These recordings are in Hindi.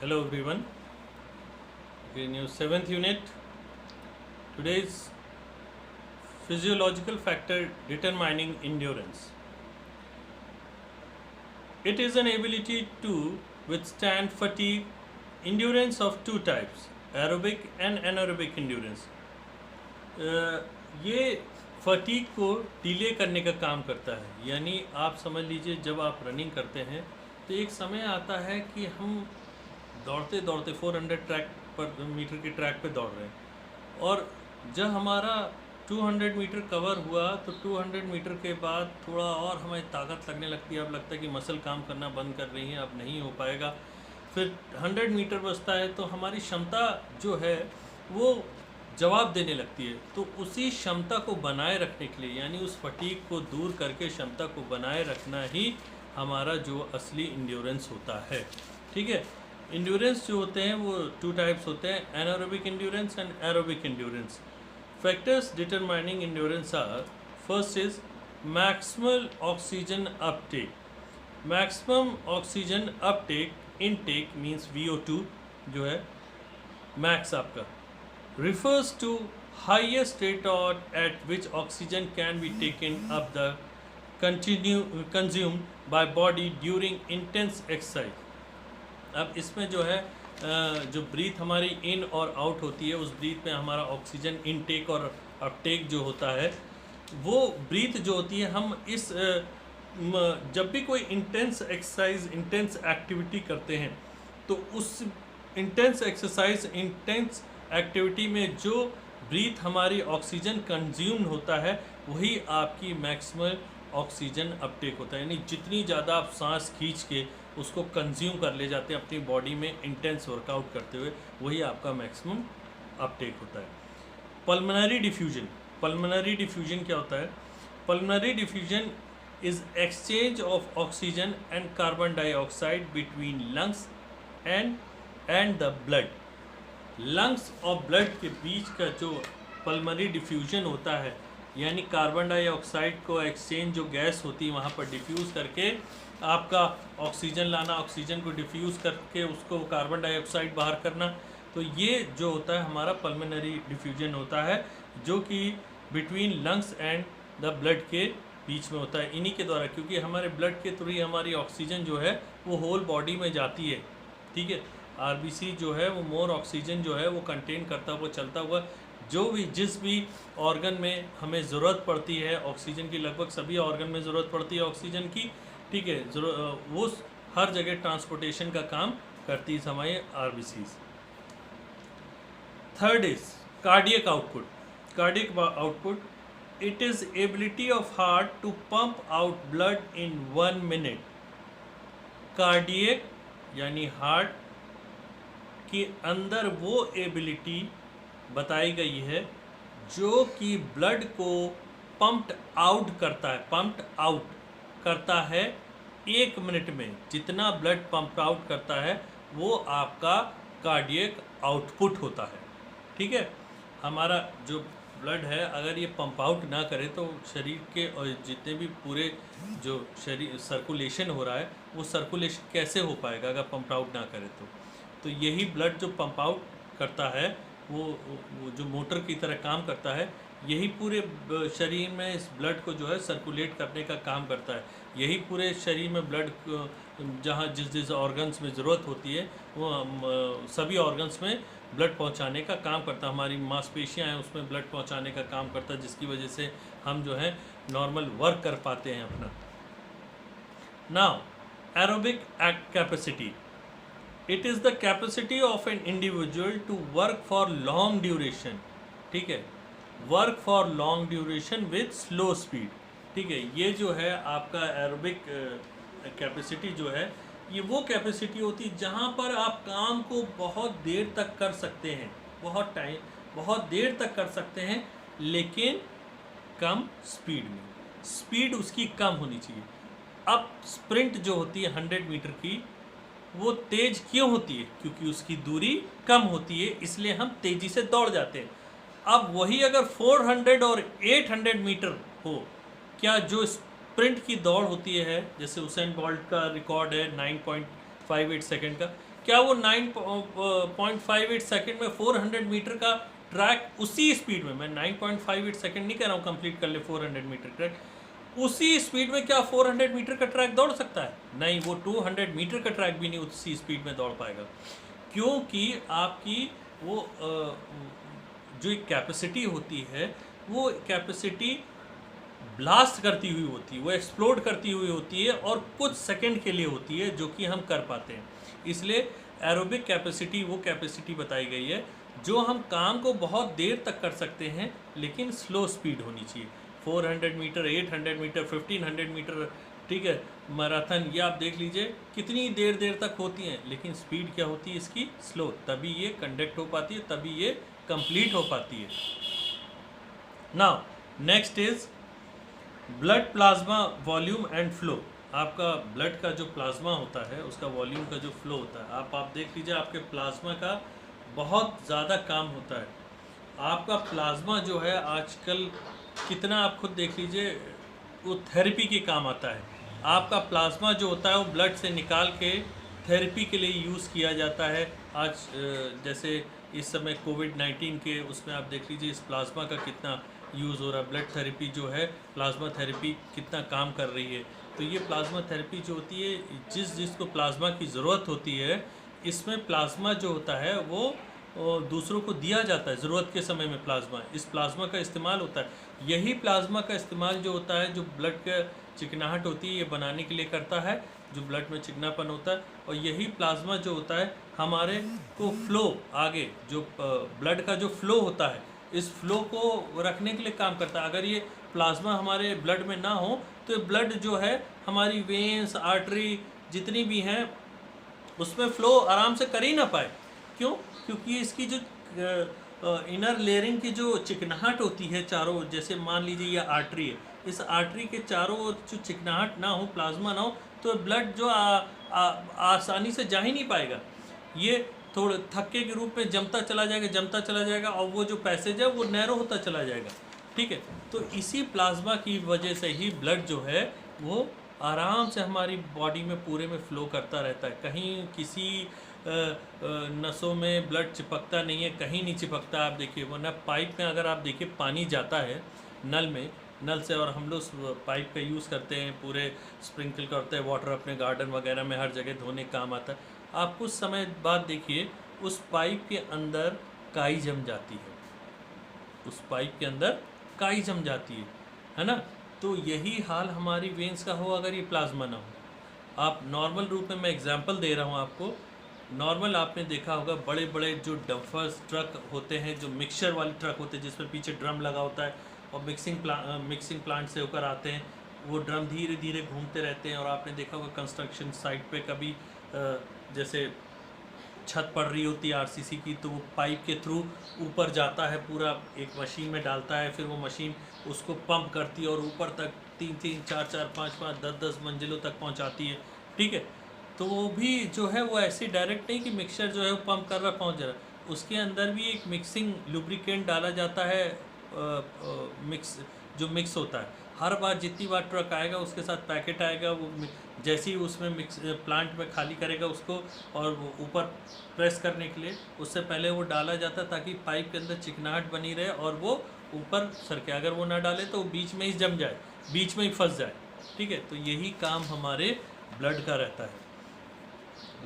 Hello everyone. In your seventh unit, today's physiological factor determining endurance. It is an ability to withstand fatigue, endurance of two types, aerobic and anaerobic endurance. ये फटीग को डिले करने का काम करता है, यानी आप समझ लीजिए जब आप रनिंग करते हैं तो एक समय आता है कि हम दौड़ते दौड़ते 400 ट्रैक पर मीटर के ट्रैक पे दौड़ रहे हैं और जब हमारा 200 मीटर कवर हुआ तो 200 मीटर के बाद थोड़ा और हमें ताकत लगने लगती है। अब लगता है कि मसल काम करना बंद कर रही है, अब नहीं हो पाएगा। फिर 100 मीटर बचता है तो हमारी क्षमता जो है वो जवाब देने लगती है। तो उसी क्षमता को बनाए रखने के लिए, यानी उस फटीग को दूर करके क्षमता को बनाए रखना ही हमारा जो असली इंड्योरेंस होता है। ठीक है, इंड्योरेंस जो होते हैं वो टू टाइप्स होते हैं, anaerobic endurance and aerobic endurance. Factors determining endurance are, first is maximal oxygen uptake. Maximum oxygen uptake intake means VO2 जो है मैक्स आपका, refers to highest rate at which oxygen can be taken up the consumed by body during intense exercise। अब इसमें जो है जो ब्रीथ हमारी इन और आउट होती है, उस ब्रीथ में हमारा ऑक्सीजन इनटेक और अपटेक जो होता है, वो ब्रीथ जो होती है हम इस जब भी कोई इंटेंस एक्सरसाइज इंटेंस एक्टिविटी करते हैं तो उस इंटेंस एक्सरसाइज इंटेंस एक्टिविटी में जो ब्रीथ हमारी ऑक्सीजन कंज्यूम होता है वही आपकी मैक्सिमल ऑक्सीजन अपटेक होता है। यानी जितनी ज़्यादा आप सांस खींच के उसको कंज्यूम कर ले जाते हैं अपनी बॉडी में इंटेंस वर्कआउट करते हुए, वही आपका मैक्सिमम अपटेक होता है। Pulmonary diffusion. पल्मोनरी डिफ्यूजन क्या होता है? Pulmonary diffusion is exchange of oxygen and carbon dioxide between lungs and the blood. Lungs और ब्लड के बीच का जो पल्मोनरी डिफ्यूजन होता है, यानी कार्बन डाइऑक्साइड को एक्सचेंज जो गैस होती है वहाँ पर डिफ्यूज़ करके आपका ऑक्सीजन लाना, ऑक्सीजन को डिफ्यूज़ करके उसको कार्बन डाइऑक्साइड बाहर करना। तो ये जो होता है हमारा पल्मोनरी डिफ्यूजन होता है, जो कि between lungs and the blood के बीच में होता है। इन्हीं के द्वारा, क्योंकि हमारे ब्लड के थ्रू ही हमारी ऑक्सीजन जो है वो होल बॉडी में जाती है। ठीक है, RBC जो है वो मोर ऑक्सीजन जो है वो कंटेन करता हुआ चलता हुआ, जो भी जिस भी ऑर्गन में हमें ज़रूरत पड़ती है ऑक्सीजन की, लगभग सभी ऑर्गन में ज़रूरत पड़ती है ऑक्सीजन की। ठीक है, वो हर जगह ट्रांसपोर्टेशन का काम करती है हमारी RBCs। Third is cardiac output. Cardiac output, it is ability of heart to pump out blood in 1 minute. Cardiac यानी हार्ट के अंदर वो एबिलिटी बताई गई है जो कि ब्लड को पंप्ड आउट करता है 1 मिनट में। जितना ब्लड पंप आउट करता है वो आपका कार्डियक आउटपुट होता है। ठीक है, हमारा जो ब्लड है अगर ये पंप आउट ना करे तो शरीर के और जितने भी पूरे जो शरीर सर्कुलेशन हो रहा है वो सर्कुलेशन कैसे हो पाएगा अगर पंप आउट ना करे तो यही ब्लड जो पंप आउट करता है वो जो मोटर की तरह काम करता है, यही पूरे शरीर में इस ब्लड को जो है सर्कुलेट करने का काम करता है। यही पूरे शरीर में ब्लड जहाँ जिस ऑर्गन्स में ज़रूरत होती है वो सभी ऑर्गन्स में ब्लड पहुंचाने का काम करता है। हमारी मांसपेशियां हैं उसमें ब्लड पहुंचाने का काम करता है, जिसकी वजह से हम जो है नॉर्मल वर्क कर पाते हैं अपना। Now aerobic capacity, it is the capacity of an individual to work for long duration. ठीक है, work for long duration with slow speed. ठीक है, ये जो है आपका एरोबिक कैपेसिटी जो है ये वो कैपेसिटी होती है जहाँ पर आप काम को बहुत देर तक कर सकते हैं, बहुत देर तक कर सकते हैं, लेकिन कम स्पीड में। स्पीड उसकी कम होनी चाहिए। अब स्प्रिंट जो होती है 100 मीटर की, वो तेज क्यों होती है? क्योंकि उसकी दूरी कम होती है, इसलिए हम तेज़ी से दौड़ जाते हैं। अब वही अगर 400 और 800 मीटर हो, क्या जो स्प्रिंट की दौड़ होती है, जैसे उसेन बोल्ट का रिकॉर्ड है 9.58 सेकंड का, क्या वो 9.58 सेकंड में 400 मीटर का ट्रैक उसी स्पीड में, मैं 9.58 सेकंड नहीं कह रहा हूँ कंप्लीट कर ले 400 मीटर ट्रैक, उसी स्पीड में क्या 400 मीटर का ट्रैक दौड़ सकता है? नहीं, वो 200 मीटर का ट्रैक भी नहीं उसी स्पीड में दौड़ पाएगा, क्योंकि आपकी वो जो एक कैपेसिटी होती है वो कैपेसिटी ब्लास्ट करती हुई होती है, वो एक्सप्लोड करती हुई होती है और कुछ सेकंड के लिए होती है जो कि हम कर पाते हैं। इसलिए एरोबिक कैपेसिटी वो कैपेसिटी बताई गई है जो हम काम को बहुत देर तक कर सकते हैं, लेकिन स्लो स्पीड होनी चाहिए। 400 मीटर, 800 मीटर, 1500 मीटर, ठीक है, मैराथन, ये आप देख लीजिए कितनी देर तक होती हैं, लेकिन स्पीड क्या होती है इसकी? स्लो, तभी ये कंडक्ट हो पाती है, तभी ये कंप्लीट हो पाती है। Now next is blood plasma volume and flow. आपका ब्लड का जो प्लाज्मा होता है उसका वॉल्यूम का जो फ्लो होता है, आप देख लीजिए आपके प्लाज्मा का बहुत ज़्यादा काम होता है। आपका प्लाज्मा जो है आजकल कितना, आप खुद देख लीजिए, वो थेरेपी के काम आता है। आपका प्लाज्मा जो होता है वो ब्लड से निकाल के थेरेपी के लिए यूज़ किया जाता है। आज जैसे इस समय कोविड-19 के उसमें आप देख लीजिए इस प्लाज्मा का कितना यूज़ हो रहा है। ब्लड थेरेपी जो है, प्लाज्मा थेरेपी कितना काम कर रही है। तो ये प्लाज्मा थेरेपी जो होती है, जिसको प्लाज्मा की ज़रूरत होती है, इसमें प्लाज्मा जो होता है वो दूसरों को दिया जाता है ज़रूरत के समय में। प्लाज्मा, इस प्लाज्मा का इस्तेमाल होता है। यही प्लाज्मा का इस्तेमाल जो होता है, जो ब्लड का चिकनाहट होती है ये बनाने के लिए करता है, जो ब्लड में चिकनापन होता है। और यही प्लाज्मा जो होता है हमारे को फ्लो, आगे जो ब्लड का जो फ्लो होता है, इस फ्लो को रखने के लिए काम करता है। अगर ये प्लाज्मा हमारे ब्लड में ना हो तो ब्लड जो है हमारी वेन्स, आर्टरी जितनी भी हैं उसमें फ़्लो आराम से कर ही ना पाए। क्यों? क्योंकि इसकी जो इनर लेयरिंग की जो चिकनाहट होती है चारों, जैसे मान लीजिए ये आर्टरी है, इस आर्टरी के चारों जो चिकनाहट ना हो, प्लाज्मा ना हो, तो ब्लड जो आसानी से जा ही नहीं पाएगा। ये थोड़े थक्के के रूप में जमता चला जाएगा और वो जो पैसेज है वो नैरो होता चला जाएगा। ठीक है, तो इसी प्लाज्मा की वजह से ही ब्लड जो है वो आराम से हमारी बॉडी में पूरे में फ़्लो करता रहता है। कहीं किसी नसों में ब्लड चिपकता नहीं है, कहीं नहीं चिपकता। आप देखिए, वरना पाइप में अगर आप देखिए पानी जाता है नल से, और हम लोग पाइप का यूज़ करते हैं, पूरे स्प्रिंकल करते हैं वाटर अपने गार्डन वगैरह में, हर जगह धोने काम आता है। आप कुछ समय बाद देखिए उस पाइप के अंदर काई जम जाती है, उस पाइप के अंदर काई जम जाती है ना। तो यही हाल हमारी वेंस का हो अगर ये प्लाज्मा ना हो। आप नॉर्मल रूप में, मैं एग्जांपल दे रहा हूँ आपको, नॉर्मल आपने देखा होगा बड़े बड़े जो डंपर्स ट्रक होते हैं, जो मिक्सचर वाले ट्रक होते हैं जिसमें पीछे ड्रम लगा होता है और मिक्सिंग प्लांट से होकर आते हैं, वो ड्रम धीरे धीरे घूमते रहते हैं। और आपने देखा होगा कंस्ट्रक्शन साइट पे कभी जैसे छत पड़ रही होती है आरसीसी की, तो वो पाइप के थ्रू ऊपर जाता है, पूरा एक मशीन में डालता है, फिर वो मशीन उसको पंप करती है और ऊपर तक 3-3, 4-4, 5-5, 10-10 मंजिलों तक पहुंचाती है। ठीक है, तो वो भी जो है वो ऐसे डायरेक्ट नहीं कि मिक्सचर जो है वो पंप कर रहा पहुंच जा रहा है, उसके अंदर भी एक मिक्सिंग लुब्रिकेंट डाला जाता है, मिक्स होता है। हर बार जितनी बार ट्रक आएगा उसके साथ पैकेट आएगा, वो जैसे ही उसमें प्लांट में खाली करेगा उसको और ऊपर प्रेस करने के लिए उससे पहले वो डाला जाता है, ताकि पाइप के अंदर चिकनाहट बनी रहे और वो ऊपर सरके। अगर वो ना डाले तो बीच में ही जम जाए, बीच में ही फंस जाए। ठीक है, तो यही काम हमारे ब्लड का रहता है।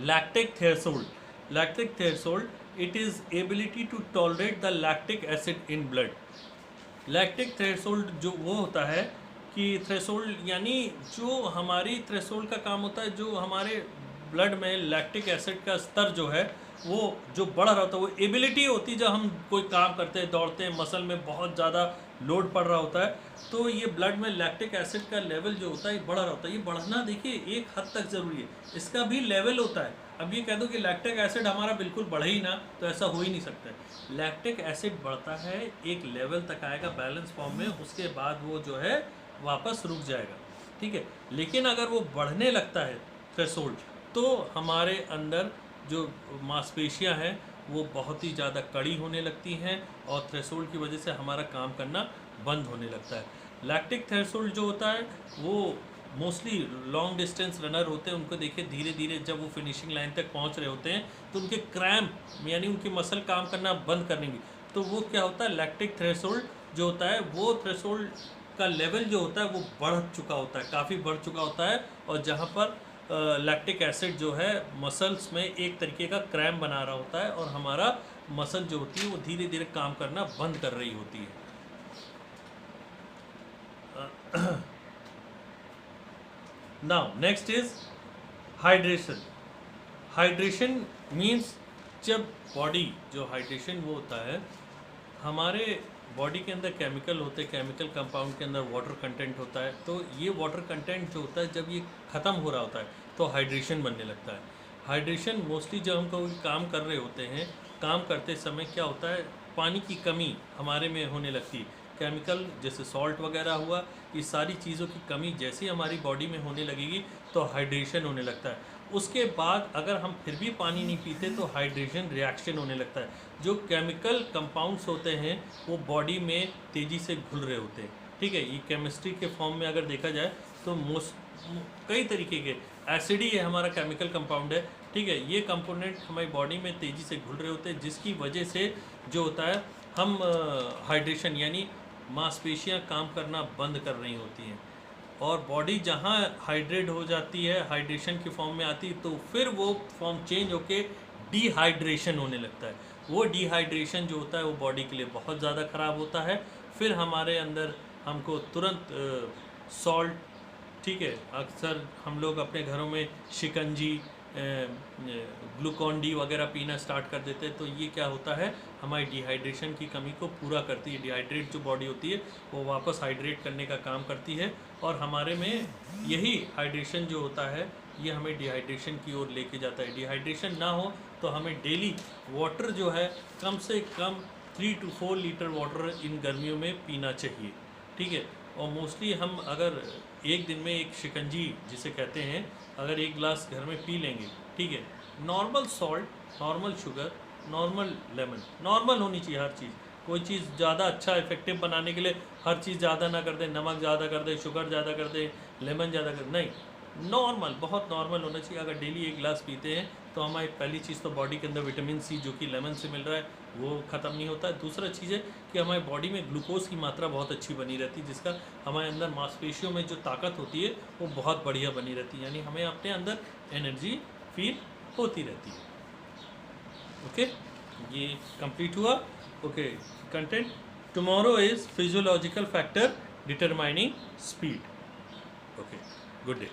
Lactic threshold, it is ability to tolerate the lactic acid in blood. Lactic threshold जो वो होता है कि थ्रेशोल्ड यानी जो हमारी थ्रेशोल्ड का काम होता है, जो हमारे ब्लड में लैक्टिक एसिड का स्तर जो है वो जो बढ़ रहा होता है, वो एबिलिटी होती है। जब हम कोई काम करते हैं, दौड़ते हैं, मसल में बहुत ज़्यादा लोड पड़ रहा होता है, तो ये ब्लड में लैक्टिक एसिड का लेवल जो होता है ये बढ़ रहा होता है। ये बढ़ना देखिए एक हद तक ज़रूरी है, इसका भी लेवल होता है। अब ये कह दो कि लैक्टिक एसिड हमारा बिल्कुल बढ़े ही ना, तो ऐसा हो ही नहीं सकता है। लैक्टिक एसिड बढ़ता है, एक लेवल तक आएगा बैलेंस फॉर्म में, उसके बाद वो जो है वापस रुक जाएगा। ठीक है, लेकिन अगर वो बढ़ने लगता है थ्रेशोल्ड, तो हमारे अंदर जो मांसपेशियां हैं वो बहुत ही ज़्यादा कड़ी होने लगती हैं और थ्रेशोल्ड की वजह से हमारा काम करना बंद होने लगता है। लैक्टिक थ्रेशोल्ड जो होता है वो मोस्टली लॉन्ग डिस्टेंस रनर होते हैं, उनको देखिए धीरे धीरे जब वो फिनिशिंग लाइन तक पहुंच रहे होते हैं तो उनके क्रैम्प यानी उनकी मसल काम करना बंद करने की, तो वो क्या होता है, लैक्टिक थ्रेशोल्ड जो होता है वो थ्रेशोल्ड का लेवल जो होता है वो बढ़ चुका होता है, काफ़ी बढ़ चुका होता है, और जहाँ पर लैक्टिक एसिड जो है मसल्स में एक तरीके का क्रैम्प बना रहा होता है और हमारा मसल जो होती है वो धीरे धीरे काम करना बंद कर रही होती है। Now next is hydration. Hydration means जब बॉडी जो हाइड्रेशन वो होता है, हमारे बॉडी के अंदर केमिकल होते हैं, केमिकल कंपाउंड के अंदर वाटर कंटेंट होता है, तो ये वाटर कंटेंट जो होता है जब ये ख़त्म हो रहा होता है तो हाइड्रेशन बनने लगता है। हाइड्रेशन मोस्टली जब हम कोई काम कर रहे होते हैं, काम करते समय क्या होता है, पानी की कमी हमारे में होने लगती है, केमिकल जैसे सॉल्ट वगैरह हुआ, ये सारी चीज़ों की कमी जैसे ही हमारी बॉडी में होने लगेगी तो हाइड्रेशन होने लगता है। उसके बाद अगर हम फिर भी पानी नहीं पीते तो हाइड्रेशन रिएक्शन होने लगता है, जो केमिकल कंपाउंड्स होते हैं वो बॉडी में तेज़ी से घुल रहे होते हैं। ठीक है, ये केमिस्ट्री के फॉर्म में अगर देखा जाए तो कई तरीके के एसिड ही है हमारा केमिकल कंपाउंड है। ठीक है, ये कंपोनेंट हमारी बॉडी में तेज़ी से घुल रहे होते हैं, जिसकी वजह से जो होता है हम हाइड्रेशन यानी मांसपेशियां काम करना बंद कर रही होती हैं, और बॉडी जहाँ हाइड्रेट हो जाती है, हाइड्रेशन की फॉर्म में आती है, तो फिर वो फॉर्म चेंज होके डिहाइड्रेशन होने लगता है। वो डिहाइड्रेशन जो होता है वो बॉडी के लिए बहुत ज़्यादा ख़राब होता है। फिर हमारे अंदर हमको तुरंत सॉल्ट, ठीक है, अक्सर हम लोग अपने घरों में शिकंजी, ग्लूकॉन डी वगैरह पीना स्टार्ट कर देते हैं, तो ये क्या होता है, हमारी डिहाइड्रेशन की कमी को पूरा करती है। डिहाइड्रेट जो बॉडी होती है वो वापस हाइड्रेट करने का काम करती है, और हमारे में यही हाइड्रेशन जो होता है ये हमें डिहाइड्रेशन की ओर लेके जाता है। डिहाइड्रेशन ना हो तो हमें डेली वाटर जो है कम से कम 3 to 4 लीटर वाटर इन गर्मियों में पीना चाहिए। ठीक है, और मोस्टली हम अगर एक दिन में एक शिकंजी जिसे कहते हैं अगर एक गिलास घर में पी लेंगे, ठीक है, normal salt, normal sugar, normal lemon, normal होनी चाहिए हर चीज़। कोई चीज़ ज़्यादा अच्छा इफेक्टिव बनाने के लिए हर चीज़ ज़्यादा ना कर दे, नमक ज़्यादा कर दे, शुगर ज़्यादा कर दे, लेमन ज़्यादा कर, नहीं, नॉर्मल, बहुत नॉर्मल होना चाहिए। अगर डेली एक गिलास पीते हैं तो हमारी पहली चीज़ तो बॉडी के अंदर विटामिन सी जो कि लेमन से मिल रहा है वो ख़त्म नहीं होता है। दूसरा चीज़ है कि हमारी बॉडी में ग्लूकोज की मात्रा बहुत अच्छी बनी रहती है, जिसका हमारे अंदर मांसपेशियों में जो ताकत होती है वो बहुत बढ़िया बनी रहती है, यानी हमें अपने अंदर एनर्जी फील होती रहती है। ओके, ये कंप्लीट हुआ। Okay, content tomorrow is physiological factor determining speed. Okay, good day.